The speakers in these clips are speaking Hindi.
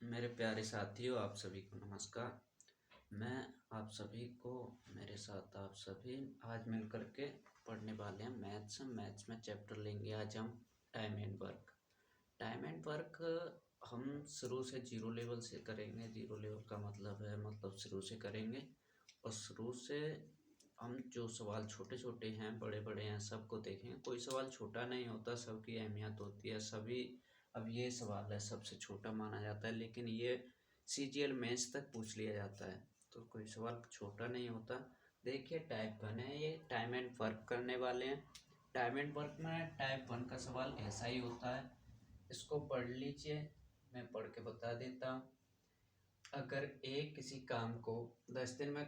मेरे प्यारे साथियों, आप सभी को नमस्कार। मैं आप सभी को मेरे साथ आप सभी आज मिल कर के पढ़ने वाले हैं मैथ्स में चैप्टर लेंगे आज हम time and work. Time and work हम शुरू से जीरो लेवल से करेंगे। जीरो लेवल का मतलब है शुरू से करेंगे और शुरू से हम जो सवाल छोटे छोटे हैं बड़े बड़े हैं सबको देखेंगे। कोई सवाल छोटा नहीं होता, सबकी अहमियत होती है सभी। अब ये सवाल है सबसे छोटा माना जाता है, लेकिन ये सीजीएल मेंस तक पूछ लिया जाता है, तो कोई सवाल छोटा नहीं होता। देखिए टाइप 1 है, ये टाइम एंड वर्क करने वाले हैं। टाइम एंड वर्क में टाइप 1 का सवाल ऐसा ही होता है, इसको पढ़ लीजिए, मैं पढ़ के बता देता हूँ। अगर ए किसी काम को 10 दिन में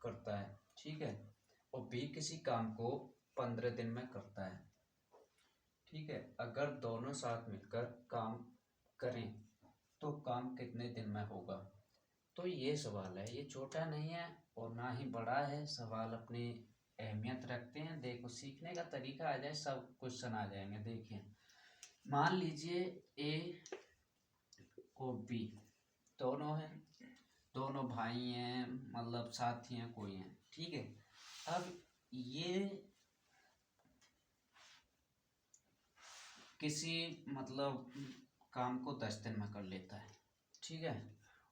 करता है, ठीक है, और बी किसी काम को 15 दिन में करता है, ठीक है, अगर दोनों साथ मिलकर काम करें तो काम कितने दिन में होगा। तो ये सवाल है, ये छोटा नहीं है और ना ही बड़ा है। सवाल अपनी अहमियत रखते हैं। देखो सीखने का तरीका आ जाए सब क्वेश्चन आ जाएंगे। देखिए मान लीजिए ए और बी दोनों हैं, दोनों भाई हैं, मतलब साथी हैं, कोई हैं, ठीक है। अब ये किसी काम को 10 दिन में कर लेता है, ठीक है,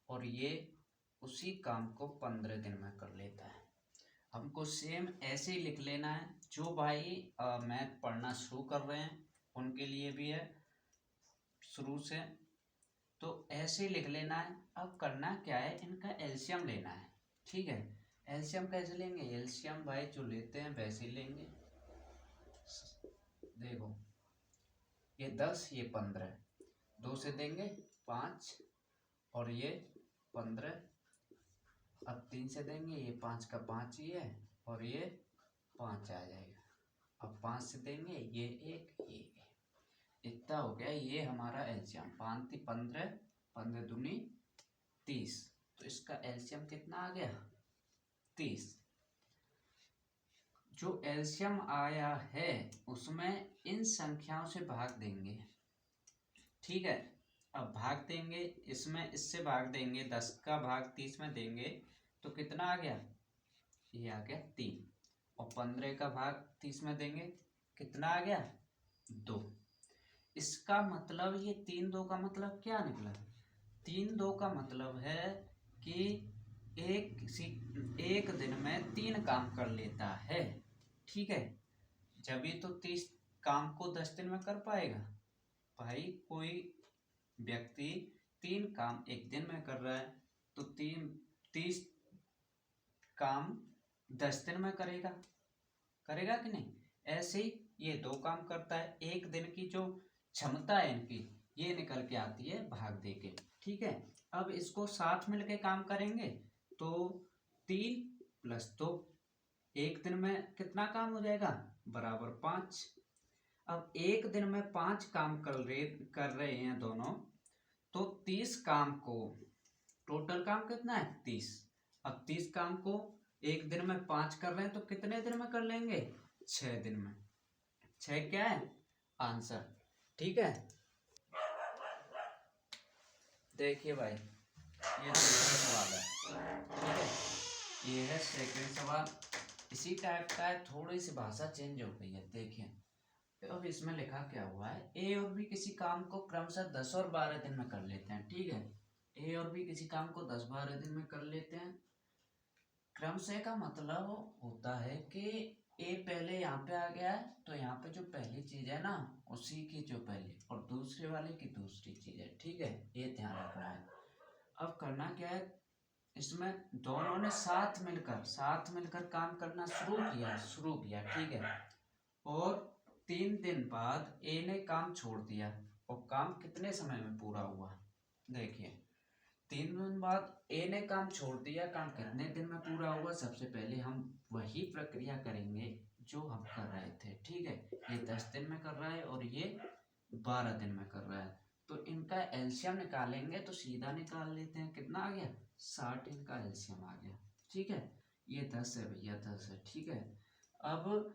और ये उसी काम को 15 दिन में कर लेता है। हमको सेम ऐसे ही लिख लेना है। जो भाई मैथ पढ़ना शुरू कर रहे हैं उनके लिए भी है शुरू से, तो ऐसे ही लिख लेना है। अब करना क्या है, इनका एलसीएम लेना है, ठीक है। एलसीएम कैसे लेंगे, एलसीएम भाई जो लेते हैं वैसे ही लेंगे। देखो ये 10 ये 15, 2 से देंगे 5 और ये 15, अब 3 से देंगे, ये 5 का 5 ही है और ये 5 आ जाएगा। अब 5 से देंगे, ये 1 ये 1, इतना हो गया। ये हमारा एलसीएम 5 थी 15, 15 दूनी 30, तो इसका एलसीएम कितना आ गया 30। जो एलसीएम आया है उसमें इन संख्याओं से भाग देंगे, ठीक है। अब भाग देंगे, इसमें इससे भाग देंगे, 10 का भाग 30 में देंगे तो कितना आ गया, ये आ गया 3, और 15 का भाग 30 में देंगे कितना आ गया 2। इसका मतलब ये 3 2 का मतलब क्या निकला, 3 2 का मतलब है कि एक दिन में 3 काम कर लेता है, ठीक है। जब तो 30 काम को 10 दिन में कर पाएगा। भाई कोई व्यक्ति 3 काम एक दिन में कर रहा है तो 30 काम 10 दिन में करेगा, करेगा कि नहीं। ऐसे ही ये 2 काम करता है, एक दिन की जो क्षमता है इनकी ये निकल के आती है भाग दे के, ठीक है। अब इसको साथ मिलके काम करेंगे तो 3 + 2, एक दिन में कितना काम हो जाएगा बराबर 5। अब एक दिन में 5 काम कर रहे हैं दोनों, तो 30 काम को, टोटल काम कितना है 30। अब 30 काम को एक दिन में 5 कर रहे हैं तो कितने दिन में कर लेंगे 6 दिन में। 6 क्या है आंसर, ठीक है। देखिए भाई ये दूसरा सवाल है, ठीक है, ये है सेकंड सवाल, इसी टाइप का है, थोड़ी सी भाषा चेंज हो गई है। देखिए अब इसमें लिखा क्या हुआ है, ए और बी किसी काम को क्रमशः 10 और 12 दिन में कर लेते हैं, ठीक है। ए और बी किसी काम को 10-12 दिन में कर लेते हैं। क्रमशः का मतलब होता है कि ए पहले यहाँ पे आ गया है तो यहाँ पे जो पहली चीज है ना उसी की जो पहले, और दूसरे वाले की दूसरी चीज है, ठीक है, ये ध्यान रखना है। अब करना क्या है, इसमें दोनों ने साथ मिलकर काम करना शुरू किया, ठीक है। और 3 दिन बाद ए ने काम छोड़ दिया और काम कितने समय में पूरा हुआ, देखिए 3 दिन बाद ए ने काम छोड़ दिया, काम कितने दिन में पूरा हुआ। सबसे पहले हम वही प्रक्रिया करेंगे जो हम कर रहे थे, ठीक है। ये 10 दिन में कर रहा है और ये 12 दिन में कर रहा है, तो इनका एलसीएम निकालेंगे तो सीधा निकाल लेते हैं, कितना आ गया 60, इनका एलसीएम आ गया, ठीक है। ये 10 है भैया, 10 है, ठीक है। अब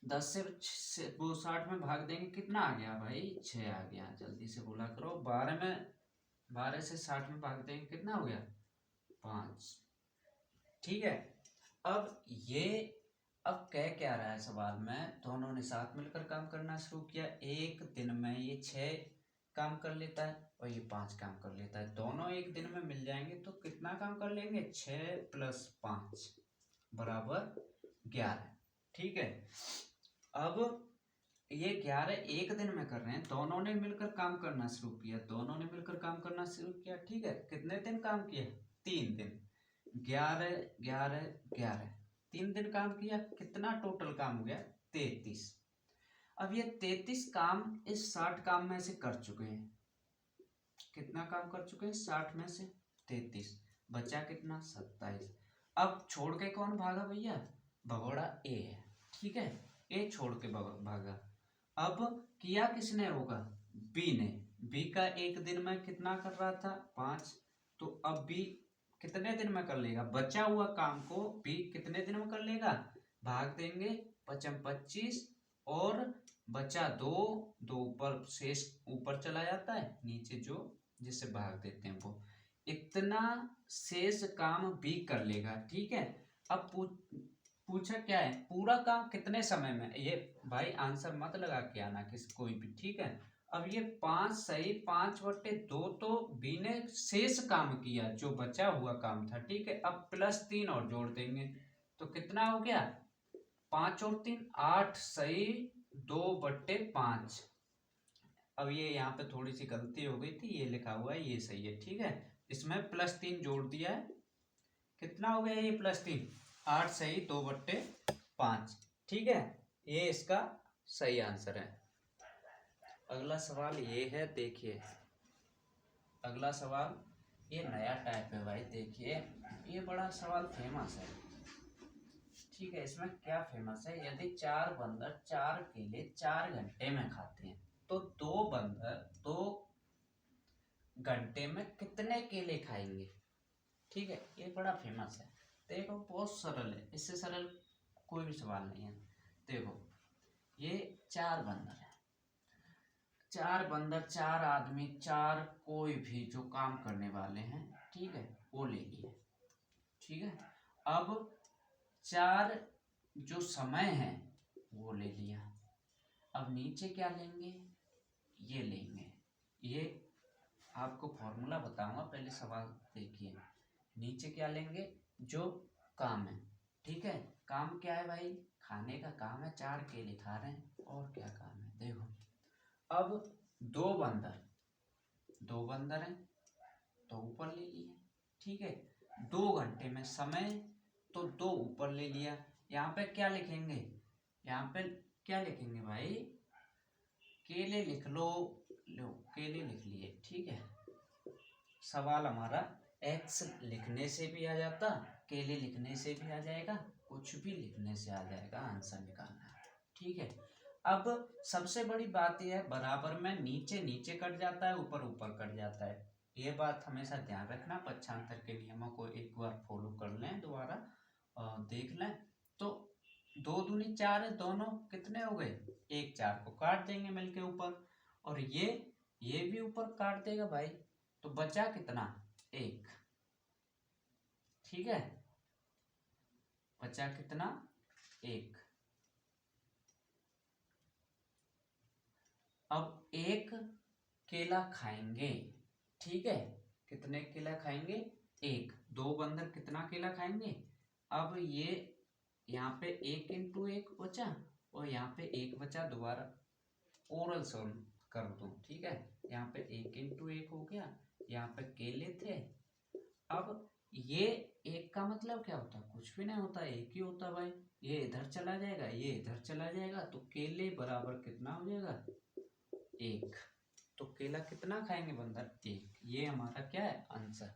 10 से वो 60 में भाग देंगे, कितना आ गया भाई 6 आ गया, जल्दी से बोला करो। 12 में 12 से 60 में भाग देंगे कितना हो गया 5। ठीक है, अब ये अब कह क्या रहा है सवाल में, दोनों ने साथ मिलकर काम करना शुरू किया, एक दिन में ये 6 काम कर लेता है और ये 5 काम कर लेता है, दोनों एक दिन में मिल जाएंगे तो कितना काम कर लेंगे 6 + 5 बराबर 11। ठीक है, अब ये 11 एक दिन में कर रहे हैं, दोनों ने मिलकर काम करना शुरू किया, दोनों ने मिलकर काम करना शुरू किया। ठीक है, कितने दिन काम किया 3 दिन, 11 11 11 3 दिन काम किया, कितना टोटल काम हो गया 33। अब ये 33 काम इस 60 काम में से कर चुके हैं, कितना काम कर चुके हैं 60 में से 33, बचा कितना 27। अब छोड़ के कौन भागा भैया, भगोड़ा ए है। ठीक है, ए छोड़ के भागा। अब किया किसने होगा बी ने, बी का एक दिन में कितना कर रहा था 5, तो अब बी कितने दिन में कर लेगा, बचा हुआ काम को बी कितने दिन में कर लेगा, भाग देंगे 5 25 और बचा 2 2 ऊपर शेष ऊपर चला जाता है, नीचे जो जिससे भाग देते हैं वो इतना शेष काम बी कर लेगा। ठीक है, अब पूछा क्या है पूरा काम कितने समय में, ये भाई आंसर मत लगा के आना किसी कोई भी। ठीक है, अब ये 5 सही 5/2 तो बी ने शेष काम किया जो बचा हुआ काम था। ठीक है, अब +3 और जोड़ देंगे तो कितना हो गया 5 और 3 8 सही 2/5। अब ये यहाँ पे थोड़ी सी गलती हो गई थी, ये लिखा हुआ है ये सही है। ठीक है, इसमें +3 जोड़ दिया है, कितना हो गया ये +3 8 सही 2/5। ठीक है, ये इसका सही आंसर है। अगला सवाल ये है, देखिए अगला सवाल ये नया टाइप है भाई, देखिए ये बड़ा सवाल फेमस है। ठीक है, इसमें क्या फेमस है, यदि 4 बंदर 4 केले 4 घंटे में खाते हैं तो 2 बंदर 2 घंटे में कितने केले खाएंगे। ठीक है, ये बड़ा फेमस है, देखो बहुत सरल है, इससे सरल कोई भी सवाल नहीं है। देखो ये 4 बंदर है, 4 बंदर 4 आदमी 4 कोई भी जो काम करने वाले हैं, ठीक है वो ले लिए। ठीक है, अब 4 जो समय है वो ले लिया, अब नीचे क्या लेंगे ये लेंगे, ये आपको फॉर्मूला बताऊंगा, पहले सवाल देखिए। नीचे क्या लेंगे जो काम है। ठीक है, काम क्या है भाई, खाने का काम है, 4 केले खा रहे हैं, और क्या काम है देखो। अब 2 बंदर हैं तो ऊपर ले लिए। ठीक है, 2 घंटे में समय तो 2 ऊपर ले लिया। यहाँ पे क्या लिखेंगे, यहाँ पे क्या लिखेंगे भाई, केले लिख लो, केले लिख लिए। ठीक है, सवाल हमारा x लिखने से भी आ जाता, केले लिखने से भी आ जाएगा, कुछ भी लिखने से आ जाएगा, आंसर निकालना है। ठीक है, अब सबसे बड़ी बात यह है बराबर में नीचे नीचे कट जाता है, ऊपर ऊपर कट जाता है, ये बात हमेशा ध्यान रखना, पक्षांतर के नियमों को एक बार फॉलो कर लें, दोबारा देख लें। तो 2 दूनी 4 है, दोनों कितने हो गए 1 4 को काट देंगे मिलके ऊपर, और ये भी ऊपर काट देगा भाई, तो बचा कितना 1। ठीक है, बचा कितना 1। अब 1 केला खाएंगे। ठीक है, कितने केला खाएंगे 1, 2 बंदर कितना केला खाएंगे। अब ये यहाँ पे 1 × 1 बचा और यहाँ पे 1 बचा, दोबारा ओरल सॉल्व कर दूं। ठीक है, यहाँ पे 1 × 1 हो गया, यहाँ पे केले थे। अब ये 1 का मतलब क्या होता है, कुछ भी नहीं होता, 1 ही होता भाई, ये इधर चला जाएगा ये इधर चला जाएगा, तो केले बराबर कितना हो जाएगा 1। तो केला कितना खाएंगे बंदर 1, ये हमारा क्या है आंसर।